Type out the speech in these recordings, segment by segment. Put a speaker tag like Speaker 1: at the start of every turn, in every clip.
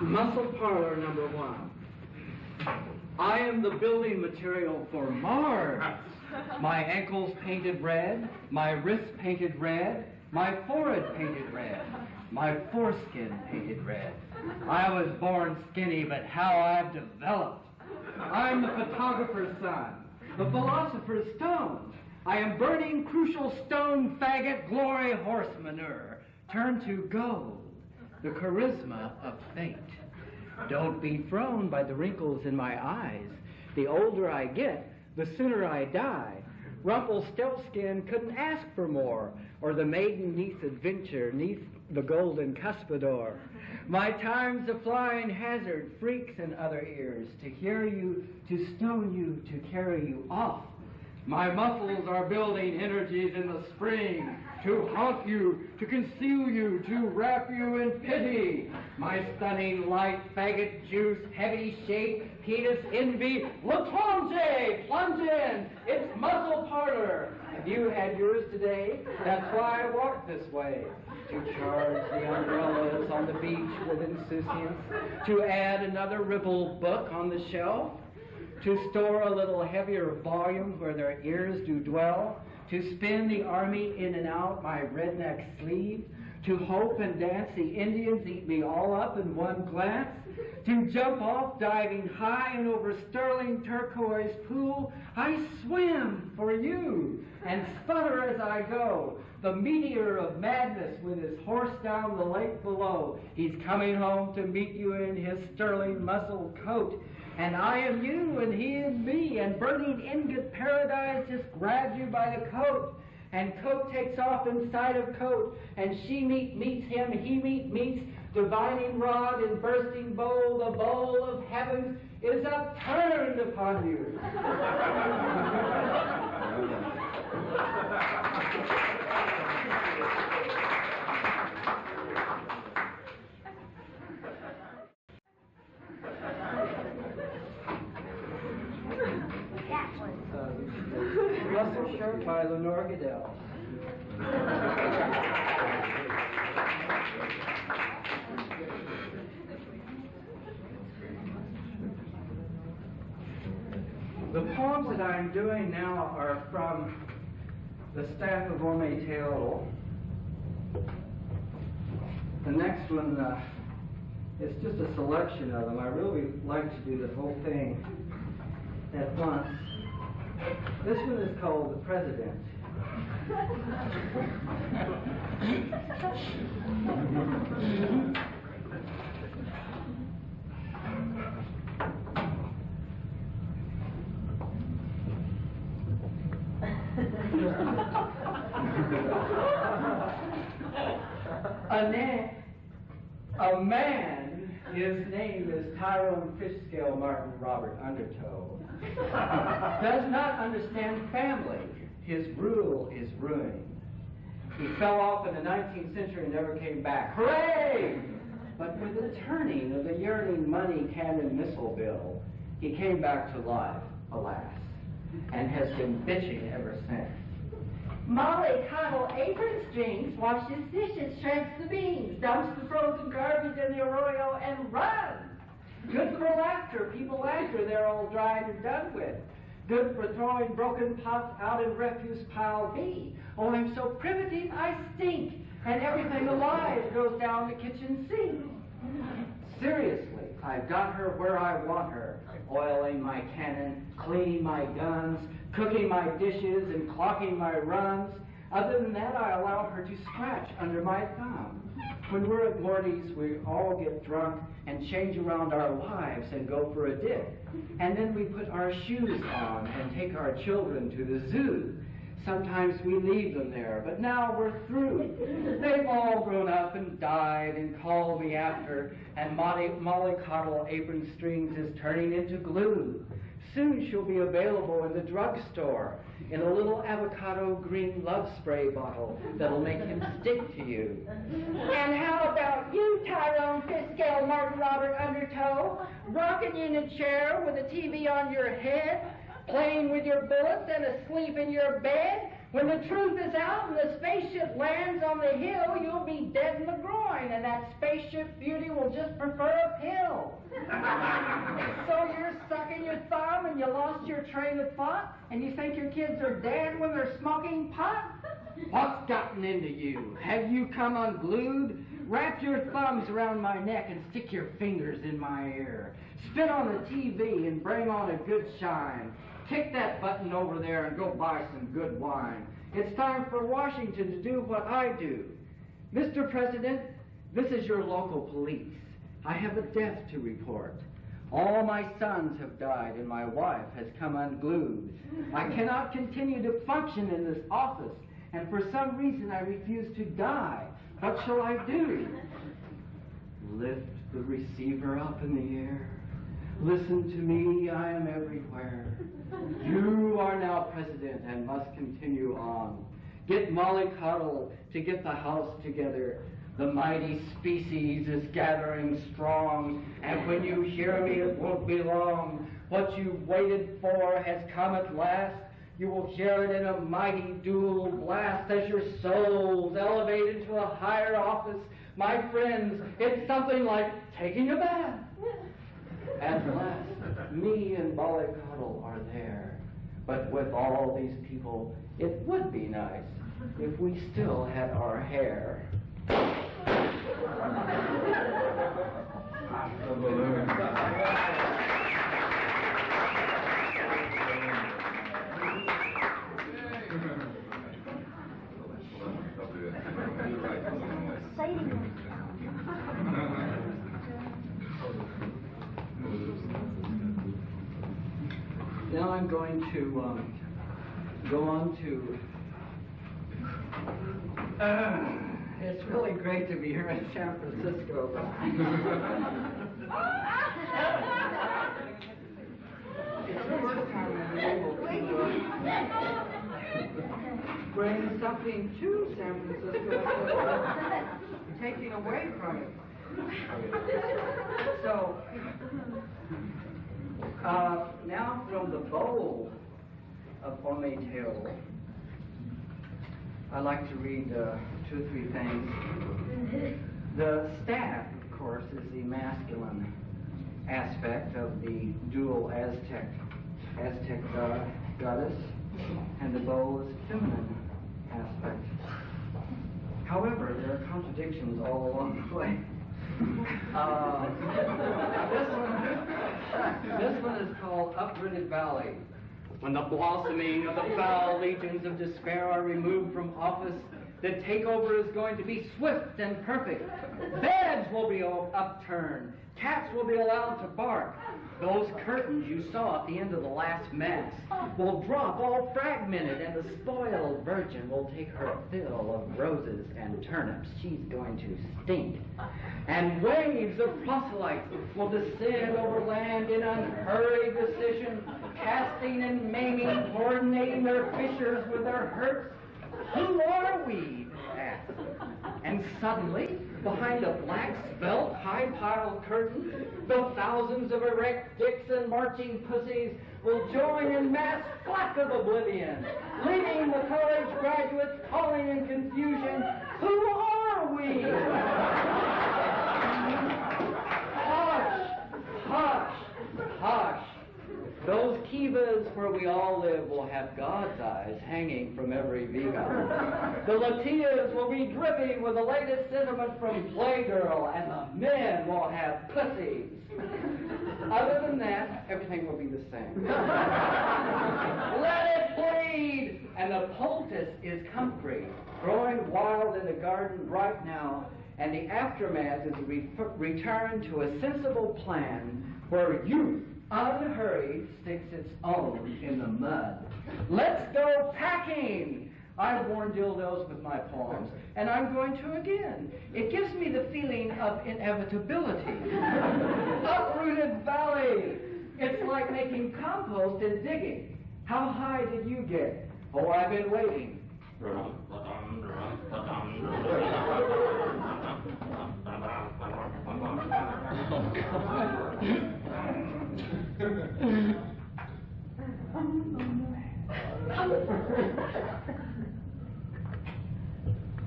Speaker 1: Muscle parlor number 1. I am the building material for Mars. My ankles painted red, my wrists painted red, my forehead painted red, my foreskin painted red. I was born skinny, but how I've developed. I'm the photographer's son, the philosopher's stone. I am burning crucial stone faggot glory horse manure, turned to gold, the charisma of fate. Don't be thrown by the wrinkles in my eyes. The older I get, the sooner I die. Rumpelstiltskin couldn't ask for more, or the maiden neath adventure neath the golden cuspidor. My time's a flying hazard, freaks in other ears, to hear you, to stone you, to carry you off. My muscles are building energies in the spring, to haunt you, to conceal you, to wrap you in pity. My stunning light, faggot juice, heavy shape, penis envy, Latonte, plunge in, it's muscle parlor. If you had yours today, that's why I walk this way. To charge the umbrellas on the beach with insouciance, to add another Ribble book on the shelf, to store a little heavier volume where their ears do dwell, to spin the army in and out my redneck sleeve, to hope and dance the Indians eat me all up in one glance, to jump off diving high and over sterling turquoise pool. I swim for you and sputter as I go, the meteor of madness with his horse down the lake below. He's coming home to meet you in his sterling muscle coat. And I am you, and he is me, and burning ingot paradise just grabs you by the coat, and coat takes off inside of coat, and she meets him, he meets, divining rod and bursting bowl, the bowl of heavens is upturned upon you. Russell shirt by Lenore Goodell. The poems that I'm doing now are from the staff of Ome Teoro. The next one is just a selection of them. I really like to do the whole thing at once. This one is called The President. A man, his name is Tyrone Fishscale Martin Robert Undertow, does not understand family. His rule is ruin. He fell off in the 19th century and never came back. Hooray! But with the turning of the yearning money cannon missile bill, he came back to life, alas, and has been bitching ever since.
Speaker 2: Molly Cottle apron strings, washes dishes, shreds the beans, dumps the frozen garbage in the arroyo, and runs. Good for laughter. People after they're all dried and done with. Good for throwing broken pots out in refuse pile B. Oh, I'm so primitive, I stink, and everything alive goes down the kitchen sink. Seriously, I've got her where I want her, oiling my cannon, cleaning my guns, cooking my dishes, and clocking my runs. Other than that, I allow her to scratch under my thumb. When we're at Morty's, we all get drunk and change around our wives and go for a dip. And then we put our shoes on and take our children to the zoo. Sometimes we leave them there, but now we're through. They've all grown up and died and called me after, and Molly Cottle apron strings is turning into glue. Soon she'll be available in the drugstore in a little avocado green love spray bottle that'll make him stick to you. And how about you, Tyrone Fishscale Martin Robert Undertow, rocking in a chair with a TV on your head, playing with your bullets and asleep in your bed. When the truth is out and the spaceship lands on the hill, you'll be dead in the groin, and that spaceship beauty will just prefer a pill. So you're sucking your thumb and you lost your train of thought, and you think your kids are dead when they're smoking pot? What's gotten into you? Have you come unglued? Wrap your thumbs around my neck and stick your fingers in my ear. Spit on the TV and bring on a good shine. Kick that button over there and go buy some good wine. It's time for Washington to do what I do. Mr. President, this is your local police. I have a death to report. All my sons have died and my wife has come unglued. I cannot continue to function in this office, and for some reason I refuse to die. What shall I do? Lift the receiver up in the air. Listen to me, I am everywhere. You are now president and must continue on. Get mollycoddle to get the house together. The mighty species is gathering strong, and when you hear me, it won't be long. What you waited for has come at last. You will hear it in a mighty dual blast as your souls elevate into a higher office. My friends, it's something like taking a bath. At last, me and mollycoddle are there. But with all these people, it would be nice if we still had our hair. Now I'm going to go on to... it's really great to be here in San Francisco. It's the first time I've been able to bring something to San Francisco taking away from it. So, now from the bowl of ponytail, I'd like to read 2 or 3 things. The staff, of course, is the masculine aspect of the dual Aztec goddess, and the bowl is the feminine aspect. However, there are contradictions all along the way. This one is called Uprooted Valley. When the blossoming of the foul legions of despair are removed from office, the takeover is going to be swift and perfect. Beds will be upturned. Cats will be allowed to bark. Those curtains you saw at the end of the last mass will drop all fragmented, and the spoiled virgin will take her fill of roses and turnips. She's going to stink. And waves of proselytes will descend over land in unhurried decision, casting and maiming, coordinating their fissures with their hurts. Who are we? Ask. And suddenly, behind a black spelt, high-piled curtain, the thousands of erect dicks and marching pussies will join in mass flock of oblivion, leaving the college graduates calling in confusion, who are we? Hush, hush, hush. Those kivas where we all live will have God's eyes hanging from every viga. The Latinas will be dripping with the latest sentiment from Playgirl, and the men will have pussies. Other than that, everything will be the same. Let it bleed! And the poultice is comfrey, growing wild in the garden right now, and the aftermath is a return to a sensible plan where youth, unhurried, sticks its own in the mud. Let's go packing! I've worn dildos with my poems, and I'm going to again. It gives me the feeling of inevitability. Uprooted valley! It's like making compost and digging. How high did you get? Oh, I've been waiting.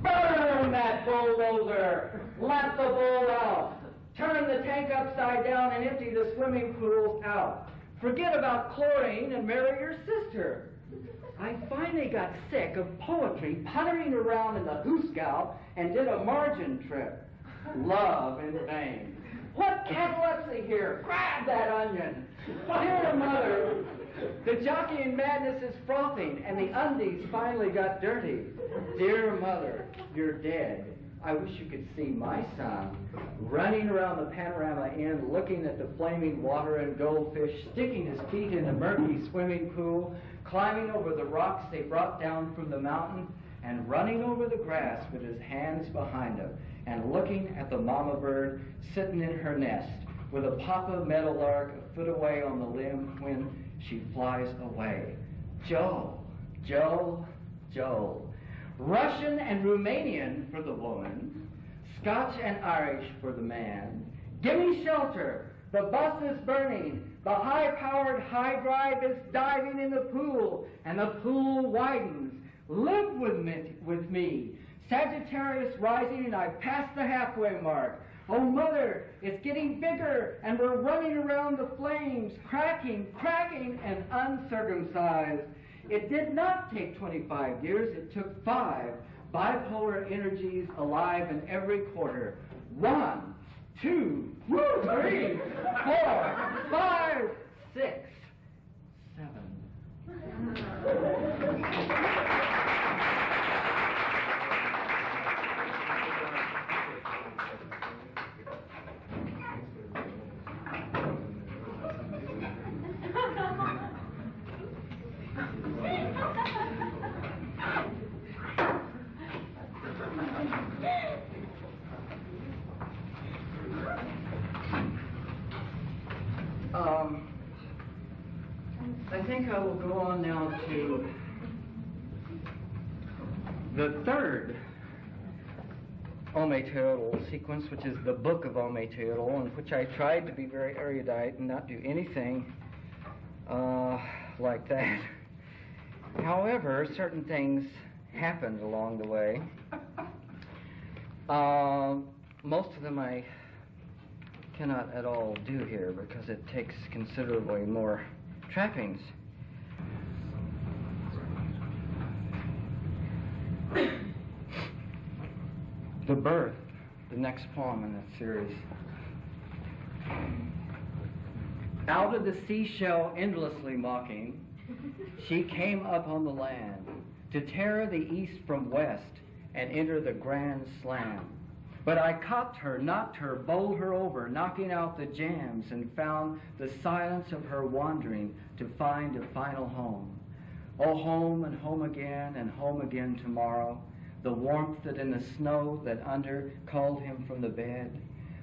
Speaker 1: Burn that bulldozer! Let the bull out! Turn the tank upside down and empty the swimming pools out. Forget about chlorine and marry your sister. I finally got sick of poetry puttering around in the hoosgow and did a margin trip. Love in vain. What catalepsy here? Grab that onion. Dear mother, the jockeying madness is frothing and the undies finally got dirty. Dear mother, you're dead. I wish you could see my son running around the Panorama Inn looking at the flaming water and goldfish, sticking his feet in the murky swimming pool, climbing over the rocks they brought down from the mountain, and running over the grass with his hands behind him, and looking at the mama bird sitting in her nest with a papa meadowlark a foot away on the limb when she flies away. Joe, Joe, Joe. Russian and Romanian for the woman, Scotch and Irish for the man. Give me shelter. The bus is burning. The high-powered high drive is diving in the pool, and the pool widens. Live with me. Sagittarius rising, and I've passed the halfway mark. Oh, mother, it's getting bigger, and we're running around the flames, cracking, and uncircumcised. It did not take 25 years, it took 5. Bipolar energies alive in every quarter. 1, 2, 3, 4, 5, 6, 7. I think I will go on now to the third Ometeotl sequence, which is the Book of Ometeotl, in which I tried to be very erudite and not do anything like that. However, certain things happened along the way. Most of them I cannot at all do here because it takes considerably more trappings. The Birth, the next poem in that series. Out of the seashell endlessly mocking, she came up on the land to tear the east from west and enter the grand slam. But I caught her, knocked her, bowled her over, knocking out the jams, and found the silence of her wandering to find a final home. Oh, home and home again tomorrow, the warmth that in the snow that under called him from the bed.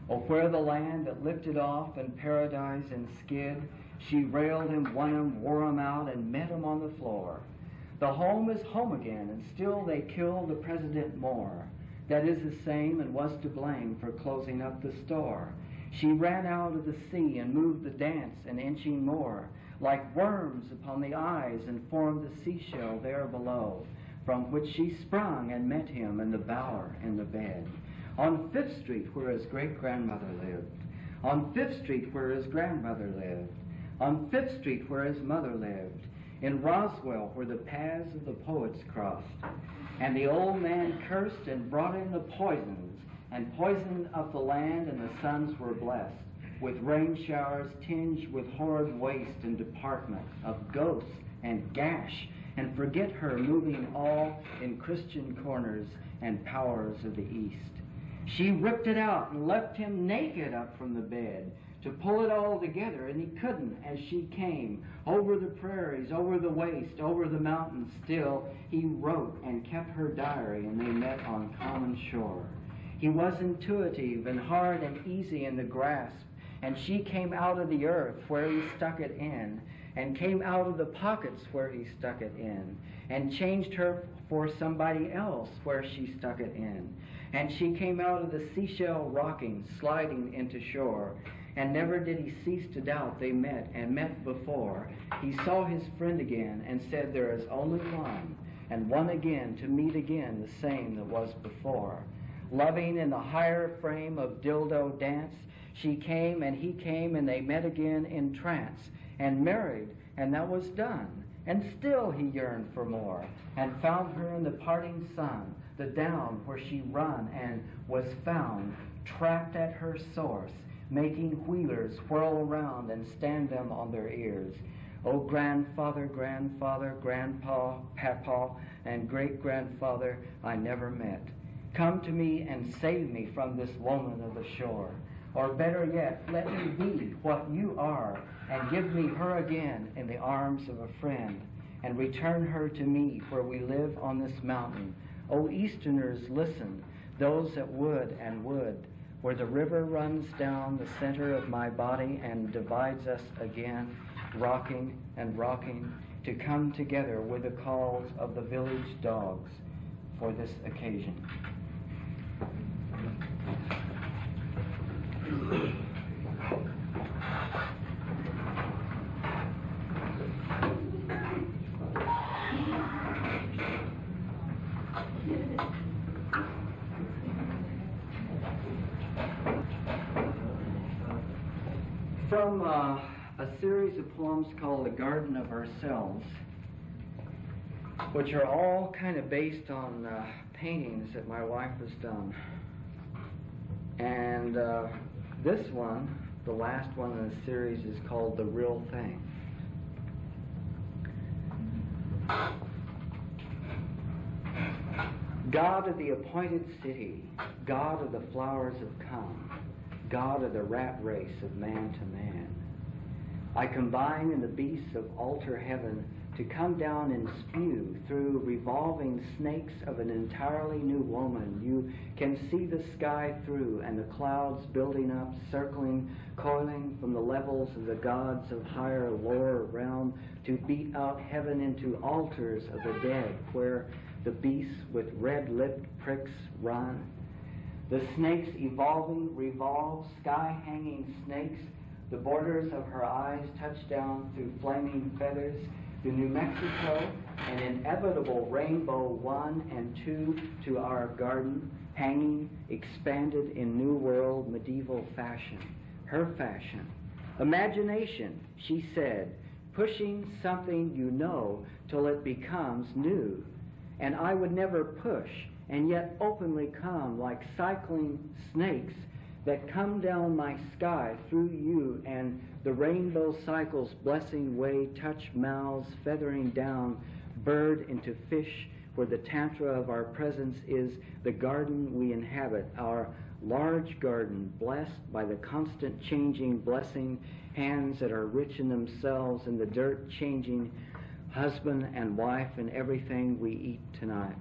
Speaker 1: Oh, where the land that lifted off and paradise and skid, she railed him, won him, wore him out, and met him on the floor. The home is home again, and still they kill the president more. That is the same and was to blame for closing up the store. She ran out of the sea and moved the dance an inching more, like worms upon the eyes, and formed the seashell there below, from which she sprung and met him in the bower in the bed. On 5th Street where his great-grandmother lived, on 5th Street where his grandmother lived, on 5th Street where his mother lived, in Roswell where the paths of the poets crossed. And the old man cursed and brought in the poisons, and poisoned up the land, and the sons were blessed, with rain showers tinged with horrid waste and department of ghosts and gash, and forget her moving all in Christian corners and powers of the east. She ripped it out and left him naked up from the bed, to pull it all together, and he couldn't as she came, over the prairies, over the waste, over the mountains still. He wrote and kept her diary, and they met on common shore. He was intuitive and hard and easy in the grasp, and she came out of the earth where he stuck it in, and came out of the pockets where he stuck it in, and changed her for somebody else where she stuck it in. And she came out of the seashell rocking, sliding into shore, and never did he cease to doubt they met and met before. He saw his friend again and said, there is only one, and one again to meet again the same that was before. Loving in the higher frame of dildo dance, she came and he came, and they met again in trance, and married, and that was done. And still he yearned for more, and found her in the parting sun, the down where she run and was found, trapped at her source, making wheelers whirl around and stand them on their ears. Oh, grandfather, grandfather, grandpa, papa, and great-grandfather I never met, come to me and save me from this woman of the shore. Or better yet, let me be what you are, and give me her again in the arms of a friend, and return her to me where we live on this mountain. O Easterners, listen, those that would and would, where the river runs down the center of my body and divides us again, rocking and rocking, to come together with the calls of the village dogs for this occasion. From a series of poems called The Garden of Ourselves, which are all kind of based on paintings that my wife has done. And this one, the last one in the series, is called The Real Thing. God of the appointed city, God of the flowers have come, God of the rat race of man to man. I combine in the beasts of altar heaven to come down and spew through revolving snakes of an entirely new woman. You can see the sky through and the clouds building up, circling, coiling from the levels of the gods of higher, lower realm to beat out heaven into altars of the dead where the beasts with red-lipped pricks run. The snakes evolving revolve, sky-hanging snakes. The borders of her eyes touch down through flaming feathers to New Mexico, an inevitable rainbow 1 and 2 to our garden, hanging, expanded in New World medieval fashion. Her fashion. Imagination, she said, pushing something you know till it becomes new. And I would never push, and yet openly come like cycling snakes that come down my sky through you, and the rainbow cycles blessing way touch mouths feathering down, bird into fish, where the tantra of our presence is the garden we inhabit, our large garden blessed by the constant changing blessing hands that are rich in themselves and the dirt changing husband and wife and everything we eat tonight.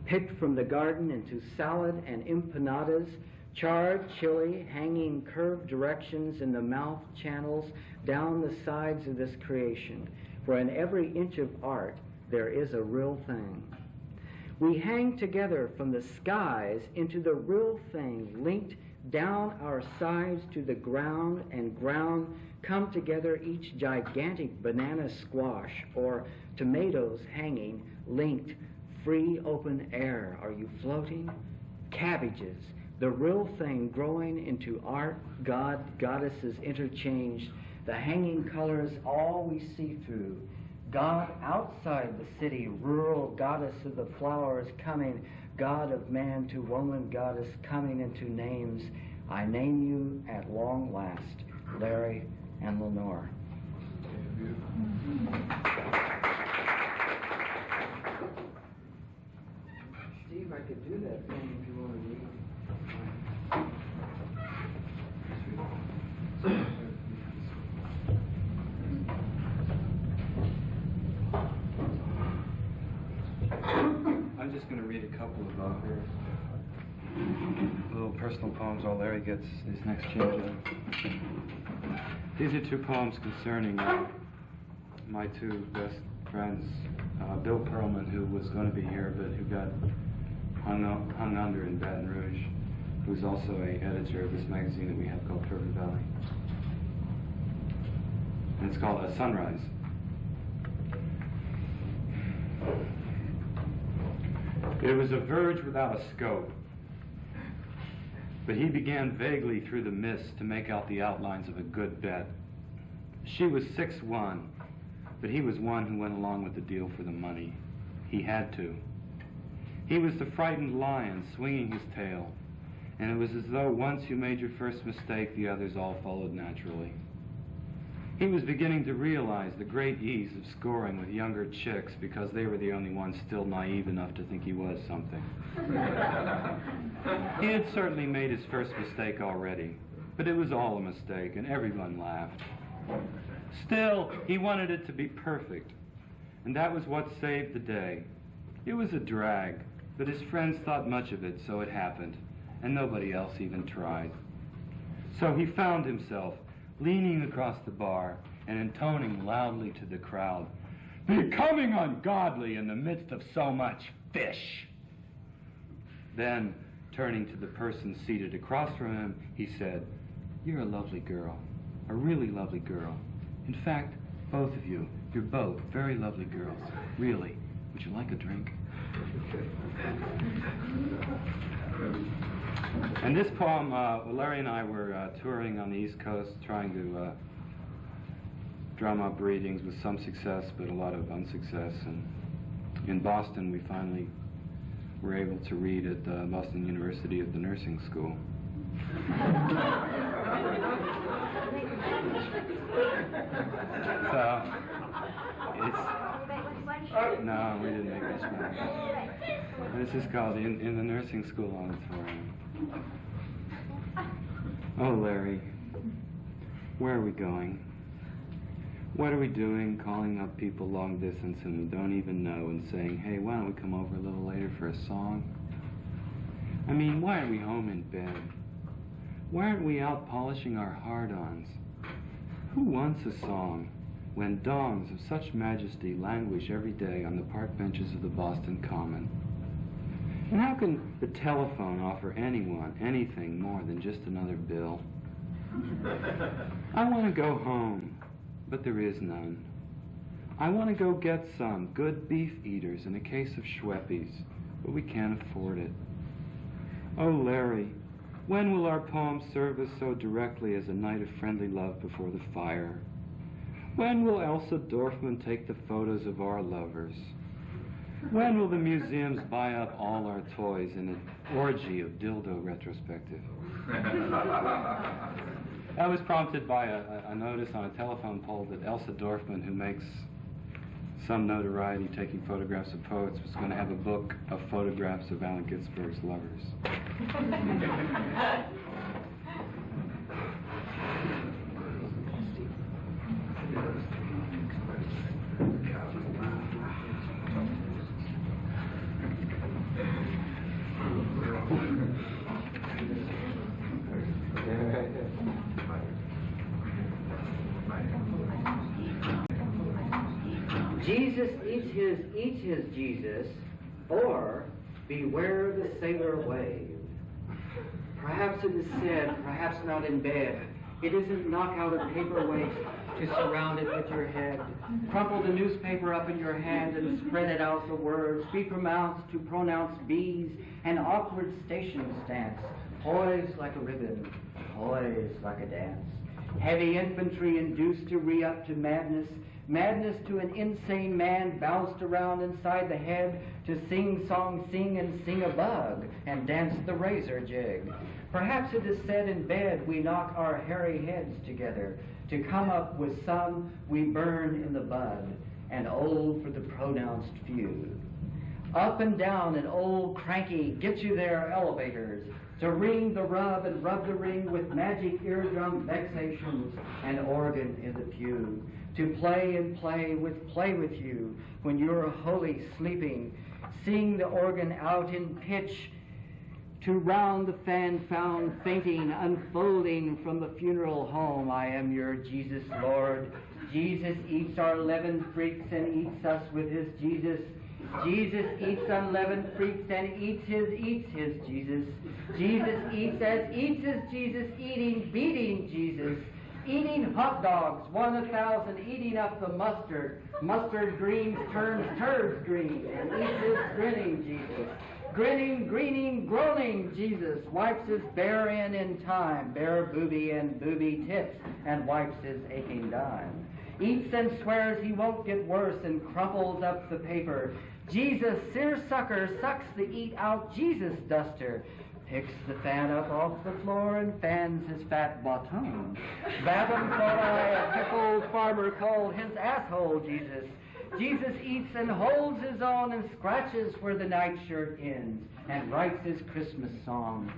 Speaker 1: Picked from the garden into salad and empanadas, charred chili hanging curved directions in the mouth channels down the sides of this creation, for in every inch of art there is a real thing. We hang together from the skies into the real thing, linked down our sides to the ground, and ground come together each gigantic banana squash or tomatoes hanging, linked, free open air. Are you floating? Cabbages, the real thing growing into art, God, goddesses interchanged, the hanging colors all we see through. God outside the city, rural goddess of the flowers coming, God of man to woman, goddess coming into names. I name you at long last, Larry and Lenore. Steve, I could do that thing if you want to read.
Speaker 3: I'm just going to read a couple of little personal poems while Larry gets his next change up. These are two poems concerning my two best friends, Bill Perlman, who was going to be here but who got hung under in Baton Rouge, who's also an editor of this magazine that we have called Perfect Valley. And it's called a sunrise. It was a verge without a scope, but he began vaguely through the mist to make out the outlines of a good bet. She was 6'1", but he was one who went along with the deal for the money. He had to. He was the frightened lion swinging his tail, and it was as though once you made your first mistake, the others all followed naturally. He was beginning to realize the great ease of scoring with younger chicks because they were the only ones still naive enough to think he was something. He had certainly made his first mistake already, but it was all a mistake, and everyone laughed. Still, he wanted it to be perfect, and that was what saved the day. It was a drag, but his friends thought much of it, so it happened, and nobody else even tried. So he found himself leaning across the bar and intoning loudly to the crowd, "Becoming ungodly in the midst of so much fish." Then, turning to the person seated across from him, he said, "You're a lovely girl, a really lovely girl. In fact, both of you, you're both very lovely girls. Really. Would you like a drink?" And this poem, Larry and I were touring on the East Coast, trying to drum up readings with some success, but a lot of unsuccess. And in Boston, we finally were able to read at Boston University at the nursing school. So, no, we didn't make much money. This is called in the nursing school auditorium. Oh, Larry, where are we going? What are we doing, calling up people long distance and we don't even know and saying, "Hey, why don't we come over a little later for a song?" I mean, why aren't we home in bed? Why aren't we out polishing our hard-ons? Who wants a song when dongs of such majesty languish every day on the park benches of the Boston Common? And how can the telephone offer anyone anything more than just another bill? I want to go home, but there is none. I want to go get some good beef eaters and a case of Schweppes, but we can't afford it. Oh, Larry, when will our poem serve us so directly as a night of friendly love before the fire? When will Elsa Dorfman take the photos of our lovers? When will the museums buy up all our toys in an orgy of dildo retrospective? That was prompted by a notice on a telephone pole that Elsa Dorfman, who makes some notoriety taking photographs of poets, was going to have a book of photographs of Allen Ginsberg's lovers.
Speaker 1: Jesus eats his Jesus, or beware the sailor wave. Perhaps it is said, perhaps not in bed. It isn't knock out a paper waste to surround it with your head. Crumple the newspaper up in your hand and spread it out for words, be pronounced to pronounce B's, an awkward station stance, poised like a ribbon, poised like a dance. Heavy infantry induced to re-up to madness, madness to an insane man bounced around inside the head to sing song, sing and sing a bug and dance the razor jig. Perhaps it is said in bed we knock our hairy heads together to come up with some we burn in the bud, and old for the pronounced few. Up and down in old cranky get you there elevators to ring the rub and rub the ring with magic eardrum vexations and organ in the pew. To play and play with you when you're wholly sleeping. Sing the organ out in pitch to round the fan found fainting, unfolding from the funeral home. I am your Jesus Lord. Jesus eats our leavened freaks and eats us with his Jesus. Jesus eats unleavened freaks and eats his Jesus. Jesus eats as eats his Jesus, eating, beating Jesus. Eating hot dogs, 1,000 eating up the mustard. Mustard greens turns turds green and eats his grinning Jesus. Grinning, greening, groaning Jesus wipes his bare in time, bare booby and booby tits, and wipes his aching dime. Eats and swears he won't get worse and crumples up the paper. Jesus, seersucker, sucks the eat out Jesus duster. Picks the fan up off the floor and fans his fat bottom. Babham thought I a pickled farmer called his asshole Jesus. Jesus eats and holds his own and scratches where the nightshirt ends and writes his Christmas song.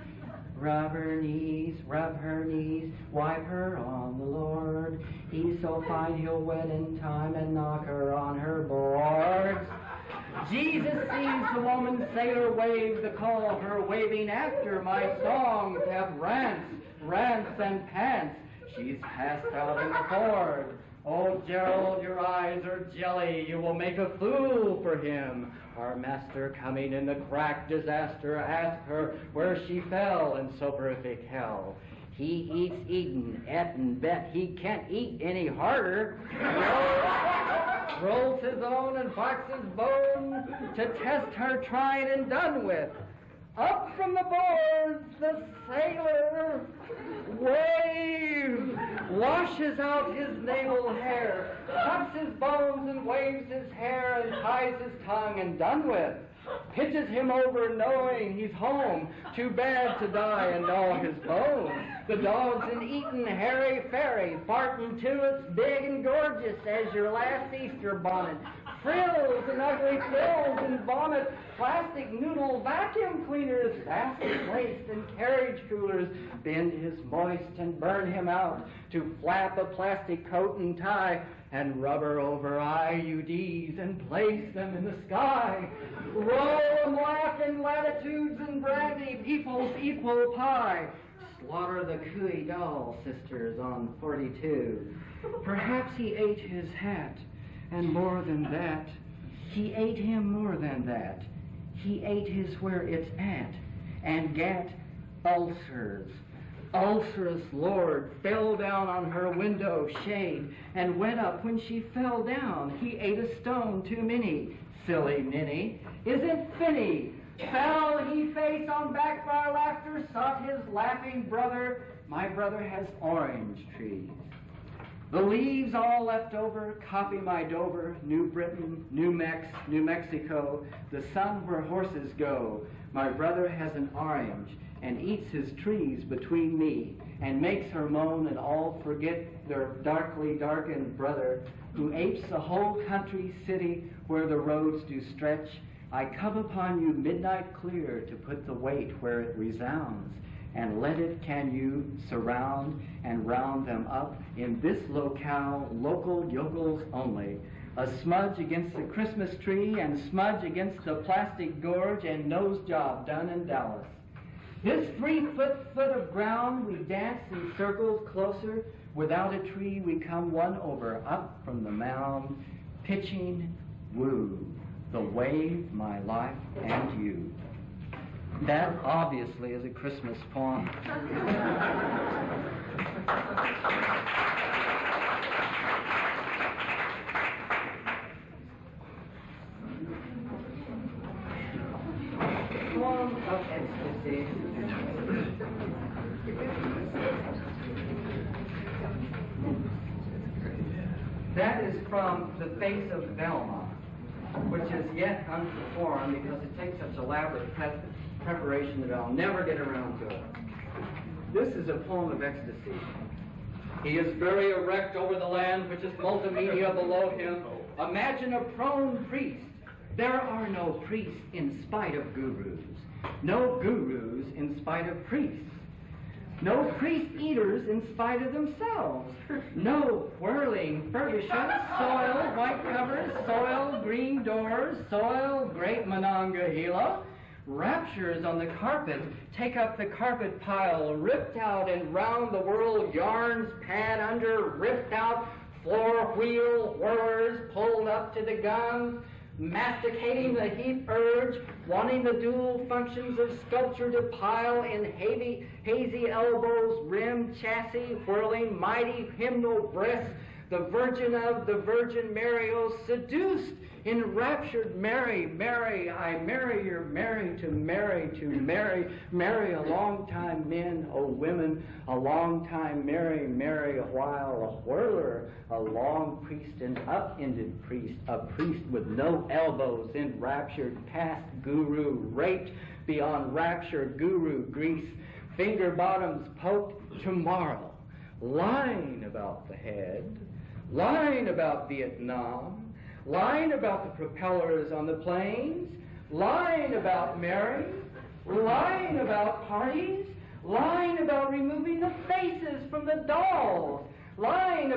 Speaker 1: Rub her knees, wipe her on the Lord. He's so fine he'll wed in time and knock her on her boards. Jesus sees the woman sailor wave the call, her waving after my songs have rants and pants. She's passed out in the ford. Oh, Gerald, your eyes are jelly. You will make a fool for him. Our master coming in the crack disaster, ask her where she fell in soporific hell. He eats eatin', et and bet he can't eat any harder. Rolls his own and barks his bone to test her tried and done with. Up from the boards, the sailor waves, washes out his navel hair, cuts his bones and waves his hair and ties his tongue and done with. Pitches him over knowing he's home, too bad to die and gnaw his bones. The dog's an eatin' hairy fairy, fartin' too, it's big and gorgeous as your last Easter bonnet. Frills and ugly frills and bonnet, plastic noodle vacuum cleaners, baskets laced and carriage coolers, bend his moist and burn him out to flap a plastic coat and tie and rubber over IUDs and place them in the sky. Roll 'em laugh in latitudes and brandy, people's equal pie. Slaughter the cooey doll sisters on 42. Perhaps he ate his hat, and more than that, he ate him more than that. He ate his where it's at, and gat ulcers. Ulcerous Lord fell down on her window shade and went up when she fell down. He ate a stone too many. Silly ninny, isn't finny. Fell he face on back by laughter, sought his laughing brother. My brother has orange trees. The leaves all left over, copy my Dover, New Britain, New Mexico, the sun where horses go. My brother has an orange and eats his trees between me and makes her moan and all forget their darkly darkened brother who apes the whole country city where the roads do stretch. I come upon you midnight clear to put the weight where it resounds, and let it can you surround and round them up in this locale, local yokels only. A smudge against the Christmas tree and smudge against the plastic gorge and nose job done in Dallas. This 3-foot of ground we dance in circles closer. Without a tree we come one over up from the mound, pitching woo, the wave, my life, and you. That obviously is a Christmas poem. Poem of ecstasy. That is from The Face of Velma, which is yet unperformed because it takes such elaborate preparation that I'll never get around to it. This is a poem of ecstasy. He is very erect over the land which is multimedia below him. Imagine a prone priest. There are no priests in spite of gurus. No gurus in spite of priests. No priest eaters in spite of themselves. No whirling furbishers, soil, white covers, soil, green doors, soil, great Monongahela. Raptures on the carpet take up the carpet pile, ripped out and round the world yarns pad under, ripped out, floor wheel whirlers pulled up to the guns. masticating the heat urge, wanting the dual functions of sculpture to pile in hazy elbows, rim chassis, whirling mighty hymnal breasts, the Virgin of the Virgin Mary, oh, seduced, enraptured Mary, Mary, I marry your Mary to marry, Mary, a long time men, oh women, a long time Mary, Mary, a while a whirler, a long priest, an up-ended priest, a priest with no elbows, enraptured, past guru, raped beyond rapture, guru, grease, finger bottoms poked tomorrow, lying about the head, lying about Vietnam, lying about the propellers on the planes, lying about Mary, lying about parties, lying about removing the faces from the dolls, lying,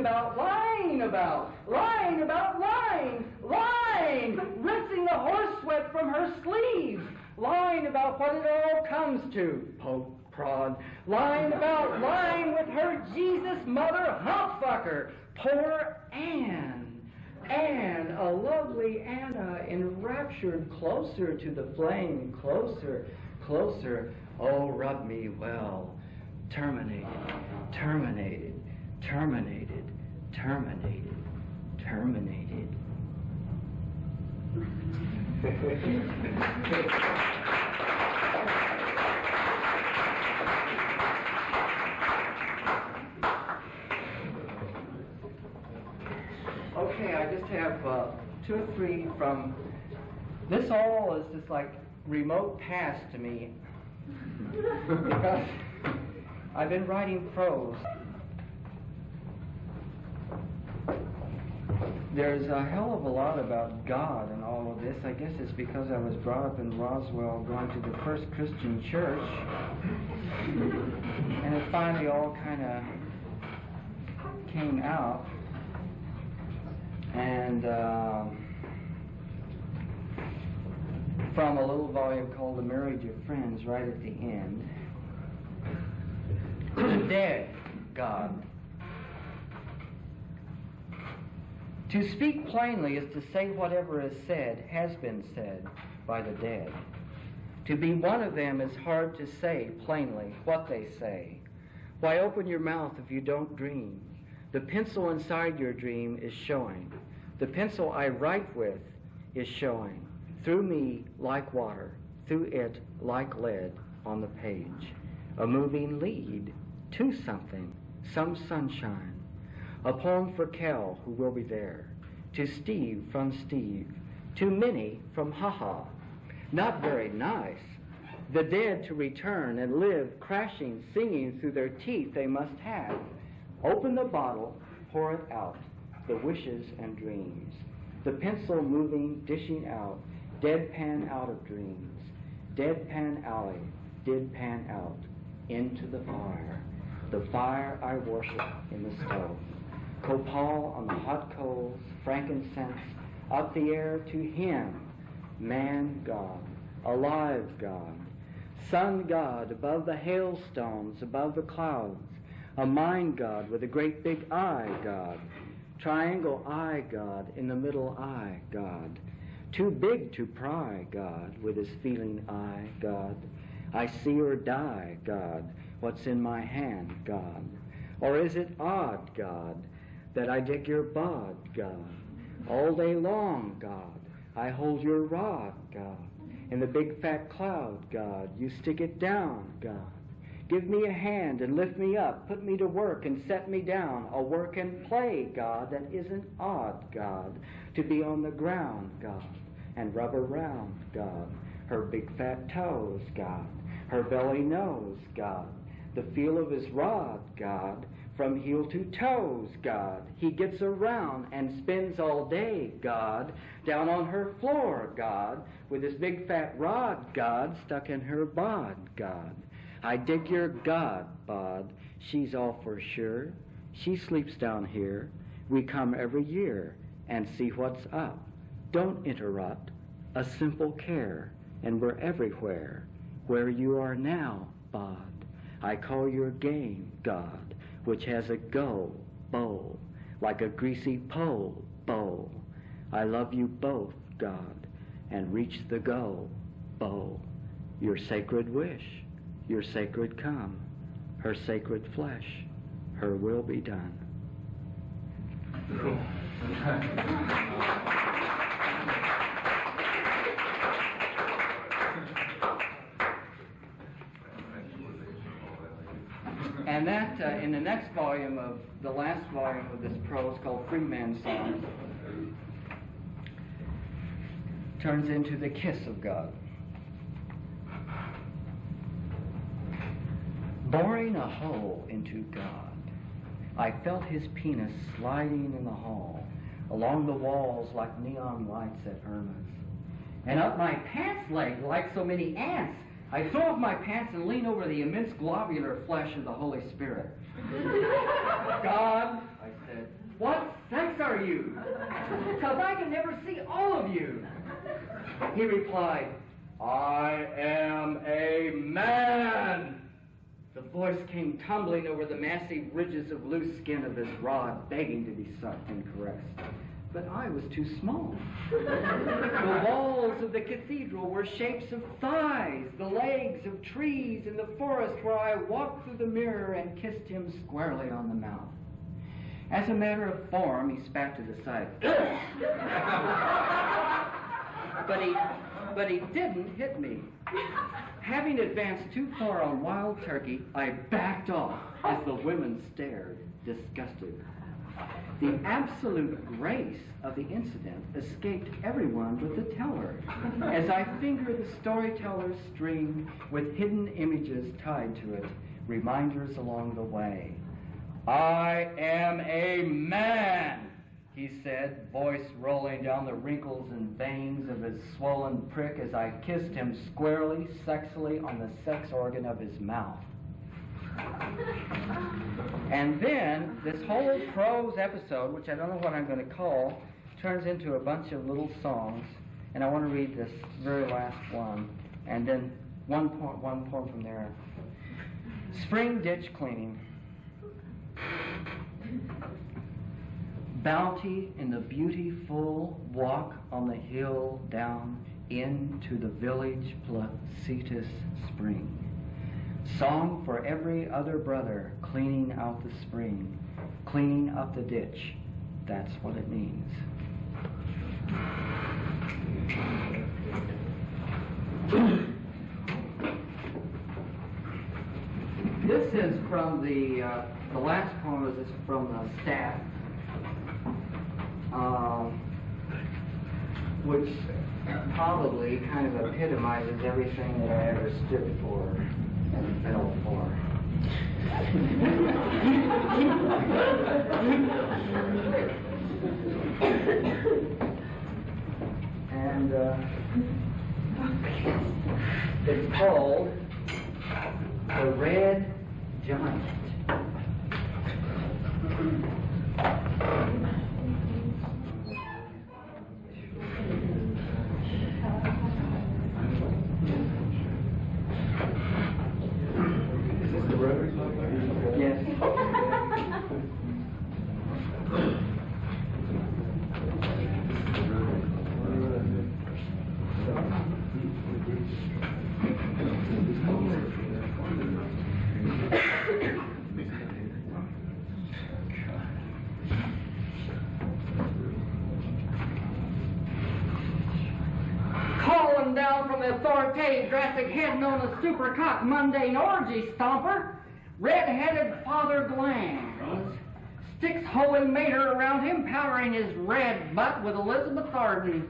Speaker 1: rinsing the horse sweat from her sleeves, lying about what it all comes to, poke, prod, lying with her Jesus mother humpfucker, poor Anne, a lovely Anna, enraptured closer to the flame, closer, oh, rub me well, terminated. Okay, I just have 2 or 3 from, this all is just like remote past to me, because I've been writing prose. There's a hell of a lot about God in all of this. I guess it's because I was brought up in Roswell going to the first Christian church, and it finally all kind of came out. And from a little volume called The Marriage of Friends, right at the end. The dead God. To speak plainly is to say whatever is said, has been said by the dead. To be one of them is hard to say plainly what they say. Why open your mouth if you don't dream? The pencil inside your dream is showing. The pencil I write with is showing. Through me like water, through it like lead on the page. A moving lead to something, some sunshine. A poem for Kel, who will be there. To Steve from Steve. To Minnie from Haha. Not very nice. The dead to return and live, crashing, singing through their teeth they must have. Open the bottle, pour it out, the wishes and dreams. The pencil moving, dishing out, deadpan out of dreams. Deadpan alley, did pan out, into the fire. The fire I worship in the stove. Copal on the hot coals, frankincense, up the air to him, man God, alive God, sun God above the hailstones, above the clouds, a mind God with a great big eye God, triangle eye God, in the middle eye God, too big to pry God, with his feeling eye God, I see or die God, what's in my hand God, or is it odd God, that I dig your bod God, all day long God, I hold your rod God, in the big fat cloud God, you stick it down God, give me a hand and lift me up, put me to work and set me down, a work and play, God, that isn't odd, God, to be on the ground, God, and rub around, God, her big fat toes, God, her belly knows, God, the feel of his rod, God, from heel to toes, God, he gets around and spins all day, God, down on her floor, God, with his big fat rod, God, stuck in her bod, God. I dig your God, bod, she's all for sure. She sleeps down here. We come every year and see what's up. Don't interrupt, a simple care, and we're everywhere. Where you are now, bod, I call your game, God, which has a bow, like a greasy pole, bow. I love you both,
Speaker 4: God, and reach the goal, bow, your sacred wish, your sacred come, her sacred flesh, her will be done.
Speaker 1: And that, in the next volume of, the last volume of this prose called Freeman Songs, turns into the kiss of God. Boring a hole into God, I felt his penis sliding in the hall, along the walls like neon lights at Irma's, and up my pants leg like so many ants. I throw off my pants and lean over the immense globular flesh of the Holy Spirit. God, I said, what sex are you? Because I can never see all of you. He replied, I am a man. The voice came tumbling over the massive ridges of loose skin of his rod, begging to be sucked and caressed. But I was too small. The walls of the cathedral were shapes of thighs, the legs of trees in the forest where I walked through the mirror and kissed him squarely on the mouth. As a matter of form, he spat to the side. But he didn't hit me. Having advanced too far on wild turkey, I backed off as the women stared, disgusted. The absolute grace of the incident escaped everyone but the teller, as I fingered the storyteller's string with hidden images tied to it, reminders along the way. I am a man, he said, voice rolling down the wrinkles and veins of his swollen prick as I kissed him squarely, sexily on the sex organ of his mouth. And then this whole prose episode, which I don't know what I'm going to call, turns into a bunch of little songs, and I want to read this very last one, and then one poem from there. Spring ditch cleaning. Bounty in the beautiful walk on the hill down into the village placitus spring. Song for every other brother, cleaning out the spring, cleaning up the ditch. That's what it means. This is from the last poem is from the staff, which probably kind of epitomizes everything that I ever stood for and fell for. And it's called The Red Giant. Yes. Calling down from the authoritative drastic head known as supercock mundane orgy stomper, red-headed Father Glands, sticks holy mater around him, powdering his red butt with Elizabeth Arden,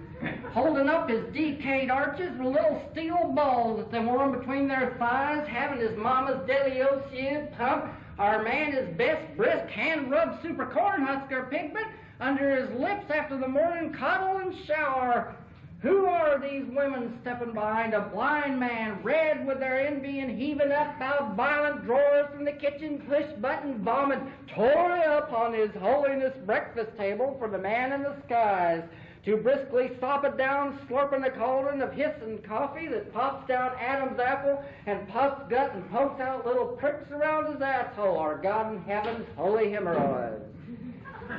Speaker 1: holding up his decayed arches with little steel balls that they wore between their thighs, having his mama's deliosid pump, our man his best brisk hand-rubbed super cornhusker pigment under his lips after the morning cuddle and shower. Who are these women stepping behind a blind man, red with their envy and heaving up out violent drawers from the kitchen, push-button vomit, tore up on his holiness breakfast table for the man in the skies, to briskly sop it down, slurping a cauldron of hissing coffee that pops down Adam's apple and puffs gut and pokes out little pricks around his asshole, our God in heaven's holy hemorrhoids.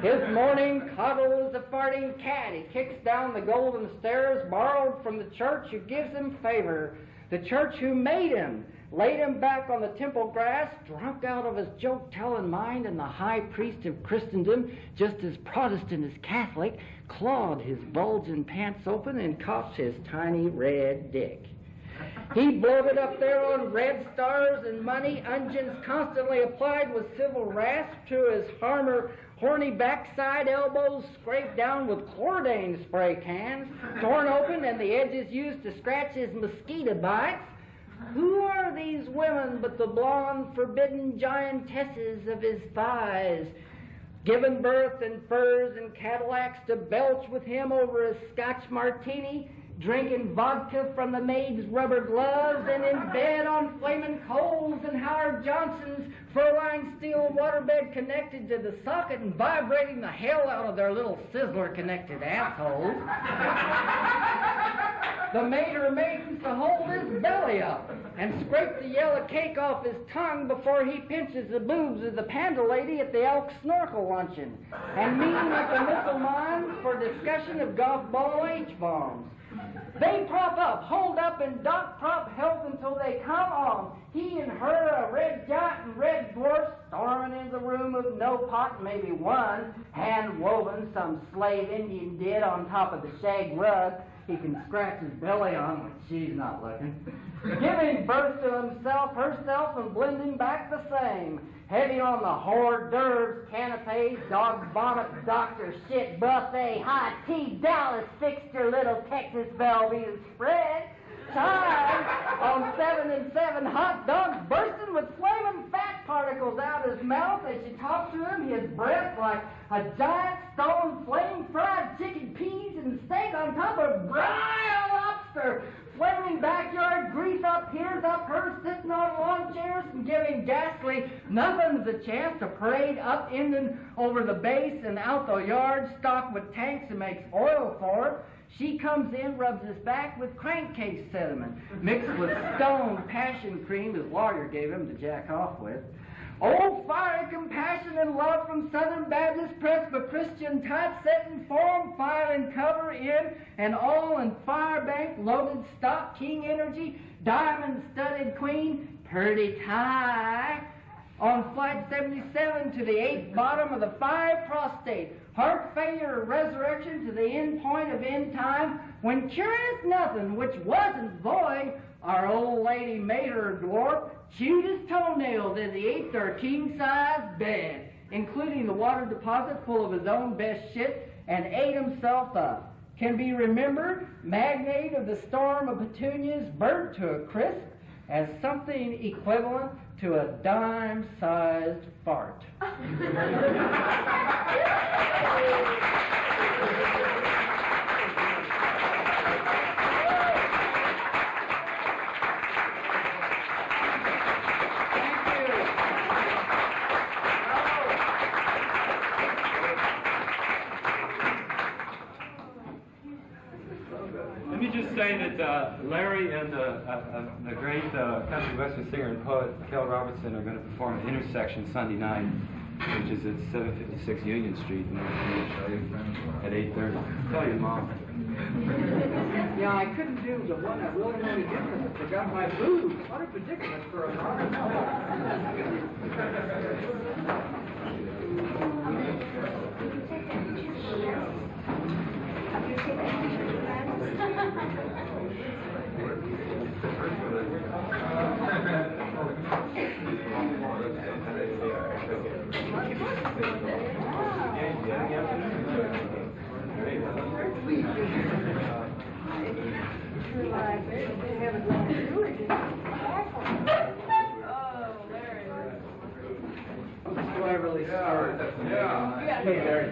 Speaker 5: His morning coddle is a farting cat. He kicks down the golden stairs borrowed from the church who gives him favor. The church who made him, laid him back on the temple grass, drunk out of his joke-telling mind, and the high priest of Christendom, just as Protestant as Catholic, clawed his bulging pants open and coughed his tiny red dick. He bloated up there on red stars and money, unguents constantly applied with civil rasp to his horny backside, elbows scraped down with chlordane spray cans, torn open and the edges used to scratch his mosquito bites. Who are these women but the blonde, forbidden giantesses of his thighs, given birth in furs and Cadillacs to belch with him over a Scotch martini, drinking vodka from the maid's rubber gloves, and in bed on flaming coals and Howard Johnson's fur-lined steel waterbed connected to the socket and vibrating the hell out of their little sizzler-connected assholes. The mater maidens to hold his belly up and scrape the yellow cake off his tongue before he pinches the boobs of the panda lady at the Elk Snorkel Luncheon, and meeting with the missile mines for discussion of golf ball H-bombs. They prop up, hold up, and dot prop health until they come on. He and her, a red giant and red dwarf, storming in the room with no pot, maybe one, hand-woven, some slave Indian did on top of the shag rug he can scratch his belly on when she's not looking. Giving birth to himself, herself, and blending back the same. Heavy on the hors d'oeuvres, canapes, dog bonnet, doctor shit, buffet, high tea, Dallas fixture, little Texas Bellevue spread. Time on 7 and 7 hot dogs bursting with flaming fat particles out his mouth as she talks to him, his breath like a giant stone flame fried chicken peas and steak on top of broiled lobster. Flaming backyard grease up, here's up her sitting on lawn chairs and giving ghastly nothings a chance to parade up in and over the base and out the yard stocked with tanks and makes oil for it. She comes in, rubs his back with crankcase sediment, mixed with stone passion cream his lawyer gave him to jack off with. Oh, fire, compassion, and love from Southern Baptist Presbyterian typesetting form, file and cover in, and all in fire bank, loaded stock, king energy, diamond-studded queen, purdy tie. On flight 77 to the 8th bottom of the 5 prostate, heart failure or resurrection to the end point of end time, when curious nothing which wasn't void, our old lady mater dwarf chewed his toenails as he ate their king-size bed, including the water deposit full of his own best shit, and ate himself up. Can be remembered, magnate of the storm of petunias, burnt to a crisp, as something equivalent to a dime-sized fart.
Speaker 3: Let me just say that Larry and the great country western singer and poet Kel Robertson are going to perform at Intersection Sunday night, which is at 756 Union Street at 8:30. Tell your mom.
Speaker 1: Yeah, I couldn't do the one I really wanted to do because I forgot my boobs. What a predicament for a modern Do I really start? Yeah. Hey, Larry.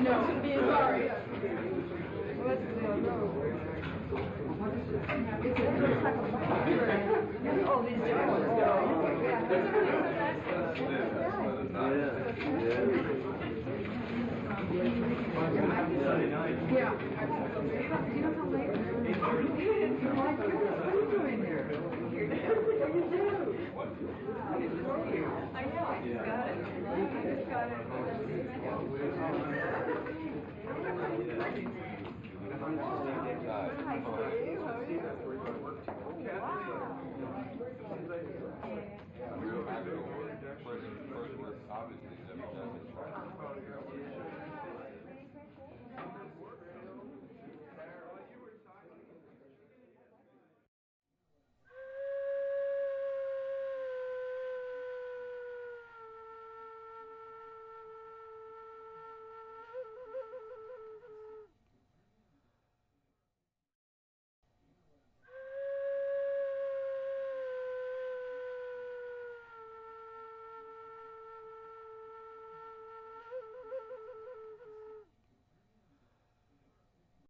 Speaker 2: know, being sorry. All these yeah. You know how late it is? What are you doing there? What do you do? I know, I just got it. I just got it. Hi, Steve. How are you? Wow.